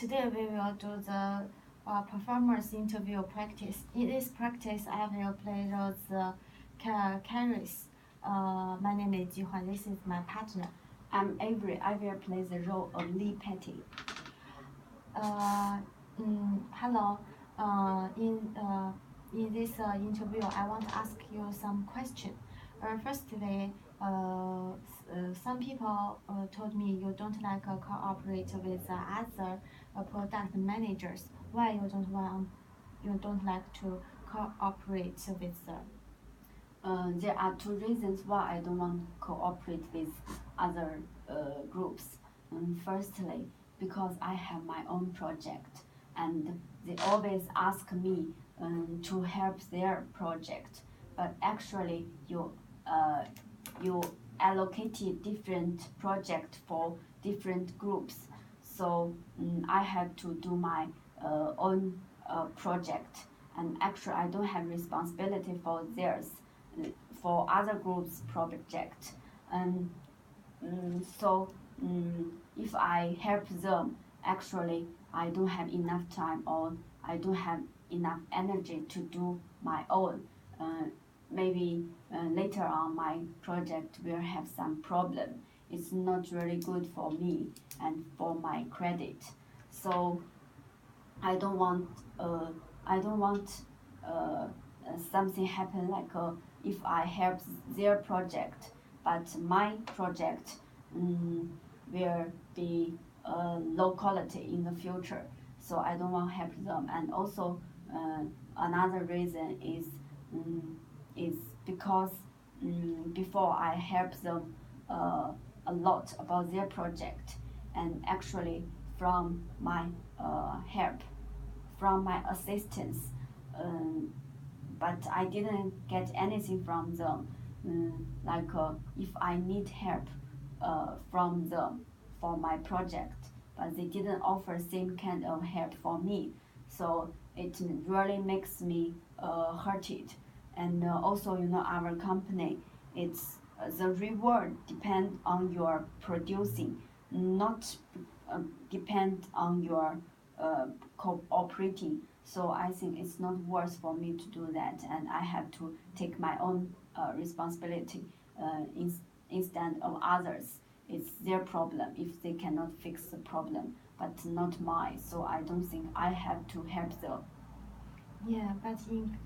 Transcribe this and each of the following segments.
Today we will do the performance interview practice. In this practice, I will play roles carries. My name is Jihuan. This is my partner. I'm Avery. I will play the role of Lee Patty. Hello. In this interview, I want to ask you some questions. Firstly, some people told me you don't like cooperate with other product managers. Why you don't like to cooperate with them? There are two reasons why I don't want to cooperate with other groups. Firstly, because I have my own project and they always ask me to help their project. But actually, you allocated different project for different groups. So I have to do my own project, and actually I don't have responsibility for theirs, for other groups' project. And if I help them, actually I don't have enough time or I don't have enough energy to do my own. Maybe later on my project will have some problem. It's not really good for me and for my credit. So I don't want something happen like if I help their project, but my project will be low quality in the future. So I don't want to help them. And also another reason is because before I help them a lot about their project, and actually from my help, from my assistance, but I didn't get anything from them. If I need help from them for my project, but they didn't offer same kind of help for me, so it really makes me hurted. And also, our company, it's the reward depend on your producing, not depend on your cooperating. So I think it's not worth for me to do that, and I have to take my own responsibility instead of others. It's their problem if they cannot fix the problem, but not mine. So I don't think I have to help them. Yeah, but in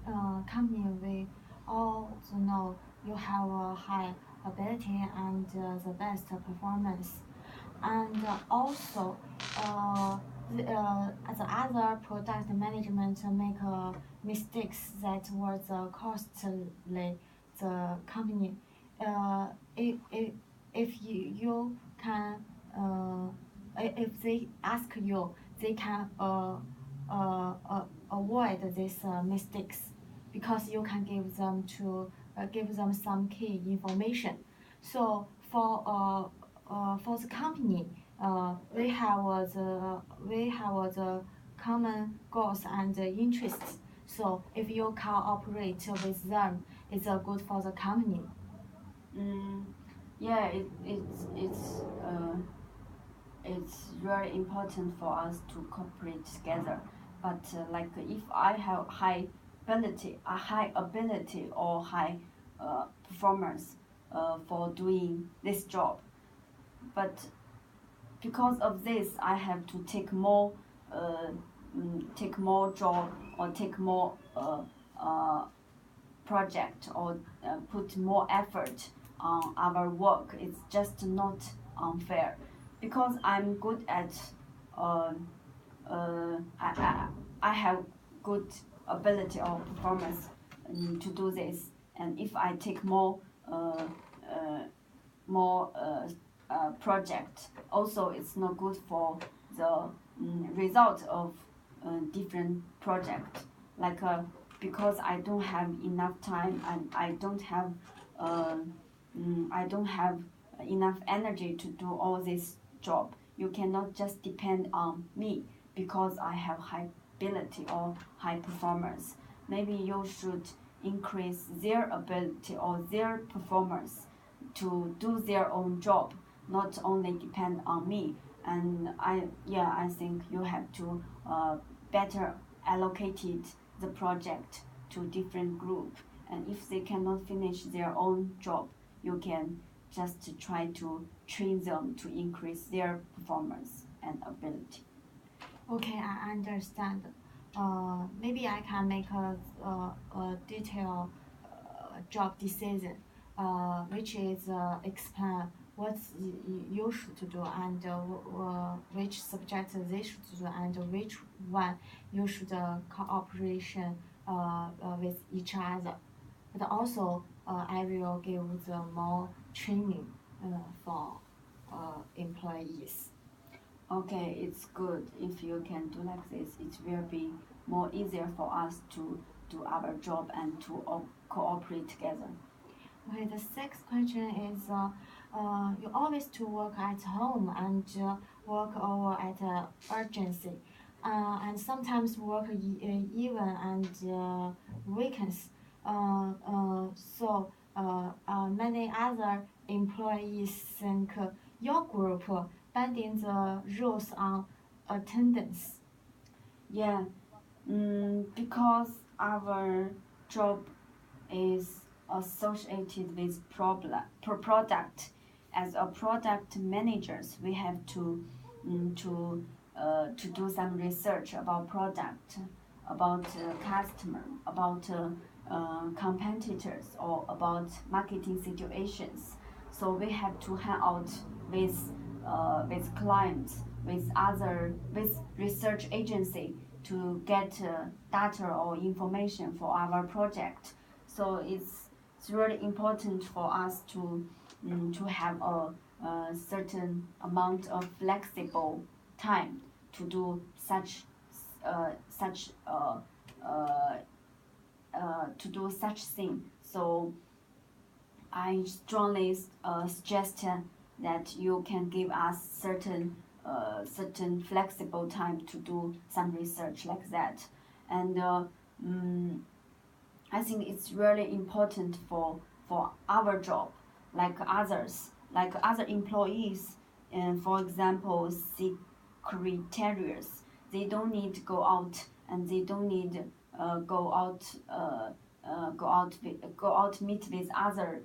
company we all know you have a high ability and the best performance, and also the other product management make mistakes that was costly the company. If you can if they ask you, they can avoid these mistakes because you can give them some key information. So for the company, we have the common goals and interests. So if you cooperate with them, it's good for the company. Yeah, it's very important for us to cooperate together. But if I have high ability or high performance for doing this job, but because of this, I have to take more job or take more project or put more effort on our work. It's just not unfair because I'm good at I have good ability or performance to do this, and if I take more project, also it's not good for the result of different project. Because I don't have enough time and I don't have enough energy to do all this job. You cannot just depend on me because I have high ability or high performance. Maybe you should increase their ability or their performance to do their own job, not only depend on me. And I think you have to better allocated the project to different group. And if they cannot finish their own job, you can just try to train them to increase their performance and ability. Okay, I understand. Maybe I can make a detailed job decision, which is explain what you should do and which subject they should do and which one you should cooperation with each other. But also, I will give the more training for employees. Okay, it's good if you can do like this. It will be more easier for us to do our job and to cooperate together. Okay, the sixth question is you always to work at home and work over at urgency, and sometimes work even and weekends. Many other employees think your group bending the rules on attendance. Yeah, because our job is associated with product. As a product managers, we have to to do some research about product, about customer, about competitors, or about marketing situations. So we have to hang out with clients, with research agency to get data or information for our project. So it's really important for us to have a certain amount of flexible time to do such to do such thing. So I strongly suggest that you can give us certain flexible time to do some research like that. And I think it's really important for our job, like other employees, and for example, secretariats. They don't need to go out, and they don't need go out meet with other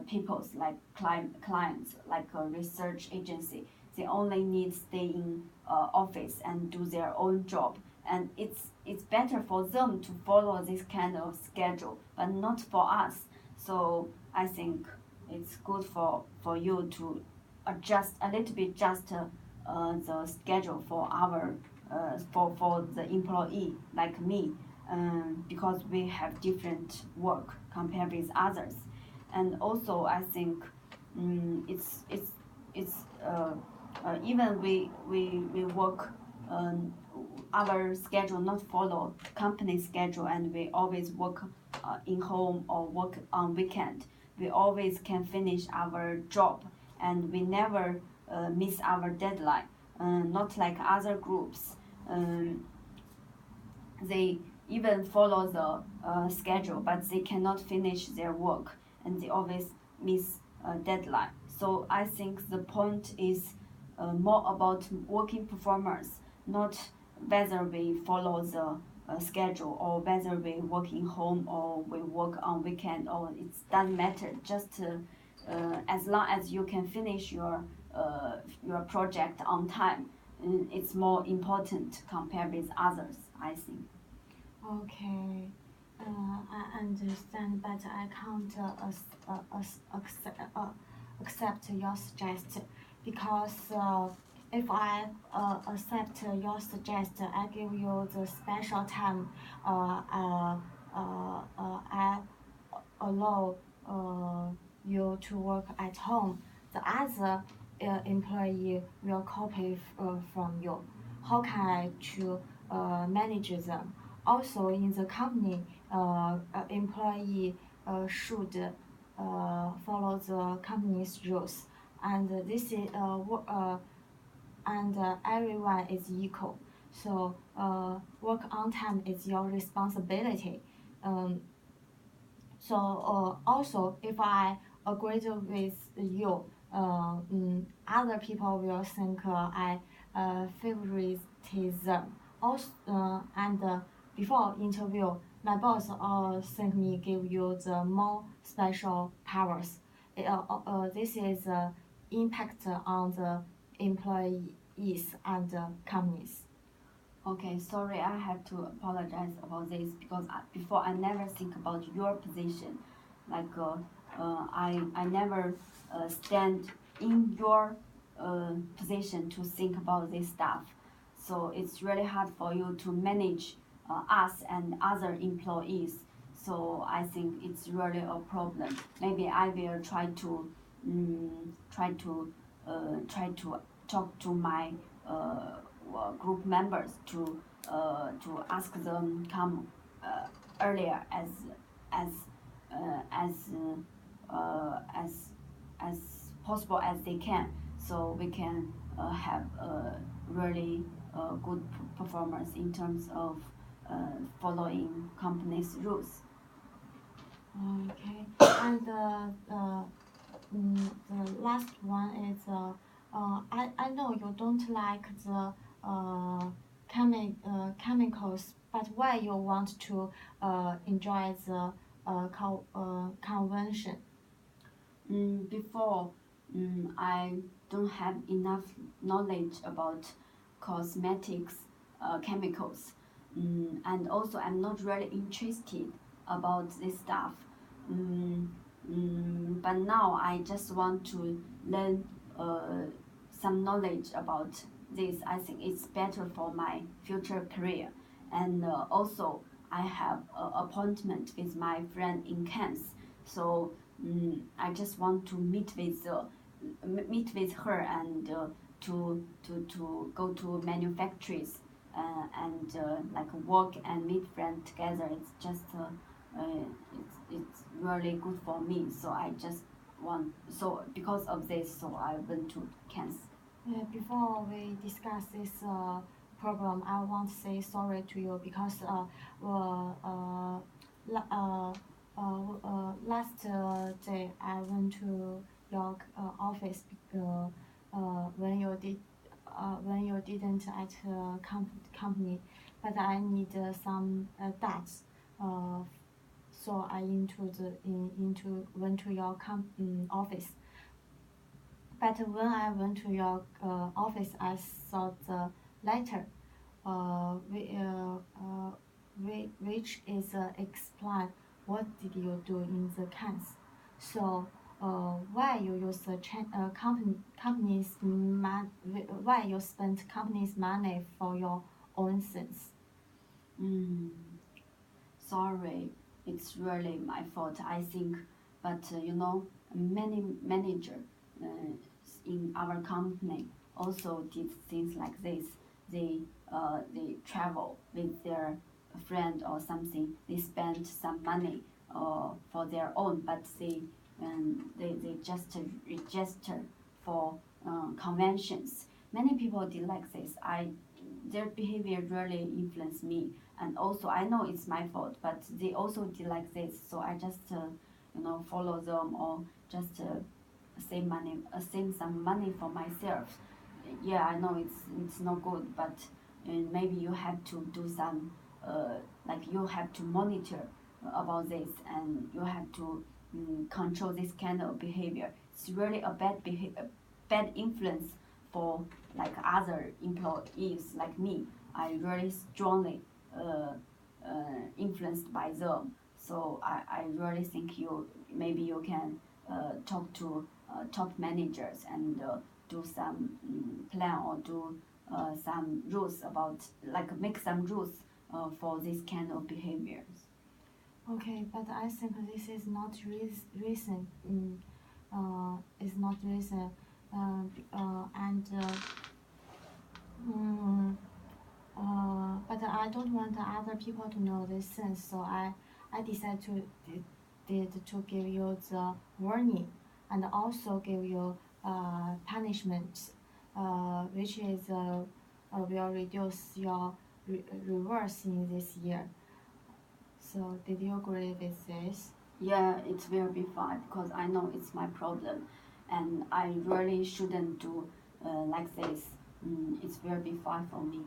peoples like clients, like a research agency. They only need stay in office and do their own job, and it's better for them to follow this kind of schedule, but not for us. So I think it's good for you to adjust a little bit, just the schedule for our for the employee like me, because we have different work compared with others. And also I think it's even we work our schedule not follow company schedule, and we always work in home or work on weekend. We always can finish our job, and we never miss our deadline. Not like other groups. They even follow the schedule, but they cannot finish their work, and they always miss deadline. So I think the point is more about working performance, not whether we follow the schedule, or whether we work in home or we work on weekend, or it doesn't matter. Just as long as you can finish your project on time, it's more important compared with others, I think. Okay, I understand, but I can't accept your suggestion because if I accept your suggestion, I give you the special time. I allow you to work at home. The other employee will copy from you. How can I to manage them? Also, in the company, employee should follow the company's rules, and this is and everyone is equal. So work on time is your responsibility. Um, also, if I agree with you, other people will think favoritism. Also, before interview, my boss think me give you the more special powers. This is impact on the employees and companies. Okay, sorry, I have to apologize about this because before I never think about your position. Like, I never stand in your position to think about this stuff. So it's really hard for you to manage us and other employees. So I think it's really a problem. Maybe I will try to talk to my group members to ask them come earlier as as as as possible as they can, so we can have a really good performance in terms of following company's rules. Okay, and the last one is I know you don't like the chemicals, but why you want to enjoy the convention? Before, I don't have enough knowledge about cosmetics, chemicals, and also I'm not really interested about this stuff. Mm, but now I just want to learn some knowledge about this. I think it's better for my future career, and also I have an appointment with my friend in Cannes, so I just want to meet with her and to go to manufacturers and like work and meet friends together. It's just it's really good for me. So I just want, so because of this, so I went to Cannes. Before we discuss this problem, I want to say sorry to you because last day I went to your office when you didn't at company, but I need some dots. So I into went to your office. But when I went to your office, I saw the letter, which is explain what did you do in the case. So why you use the why you spend company's money for your own sins? Mm, sorry, it's really my fault, I think. But many manager uh, in our company also did things like this. They travel with their friend or something. They spend some money for their own, but they just register for conventions. Many people did like this. Their behavior really influenced me, and also I know it's my fault, but they also did like this. So I just follow them, or just save some money for myself. Yeah, I know it's not good, but maybe you have to do some like you have to monitor about this, and you have to control this kind of behavior. It's really a bad influence for like other employees like me. I really strongly influenced by them. So I really think you can talk to top managers and do some plan, or do some rules about, like, make some rules for this kind of behaviors. Okay, but I think this is not reason. Is not reason. And but I don't want other people to know this sense, so I decided to give you the warning and also give you punishment, which is will reduce your reverse in this year. So did you agree with this? Yeah, it will be fine because I know it's my problem, and I really shouldn't do like this. it will be fine for me.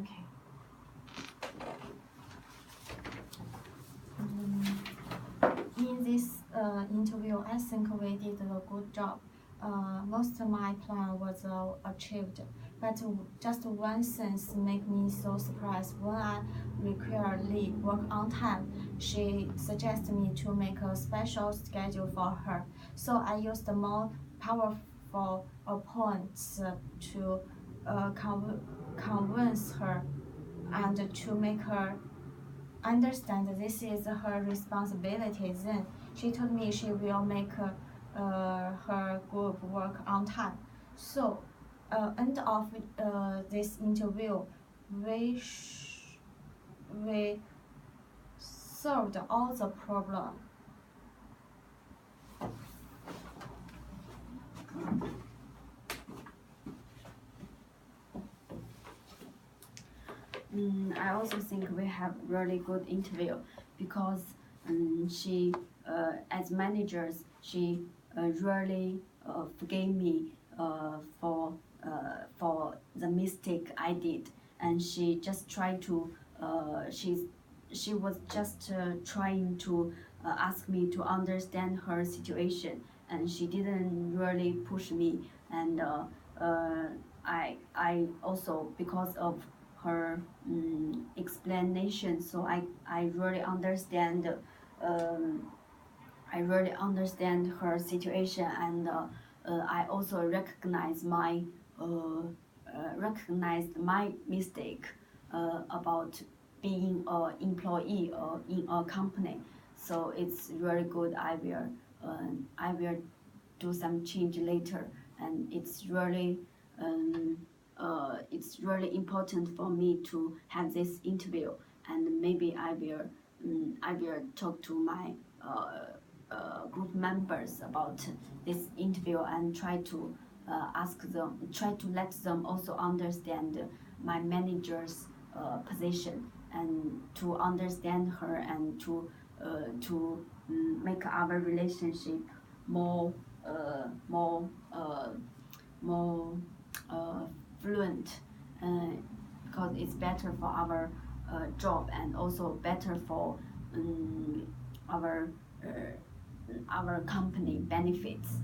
Okay. In this interview, I think we did a good job. Most of my plan was achieved, but just one thing made me so surprised. When I regularly work on time, she suggested me to make a special schedule for her. So I used more powerful points to convince her and to make her understand that this is her responsibility. Then she told me she will make her group work on time. So, end of this interview, we solved all the problem. I also think we have really good interview because she, as managers, she really forgave me for the mistake I did, and she just tried to she was just trying to ask me to understand her situation, and she didn't really push me, and I also because of her explanation, so I really understand I really understand her situation, and I also recognized my mistake about being an employee in a company. So it's really good. I will do some change later, and it's really important for me to have this interview, and maybe I will talk to my group members about this interview and try to try to let them also understand my manager's position, and to understand her, and to make our relationship more more fluent, because it's better for our job, and also better for our company benefits.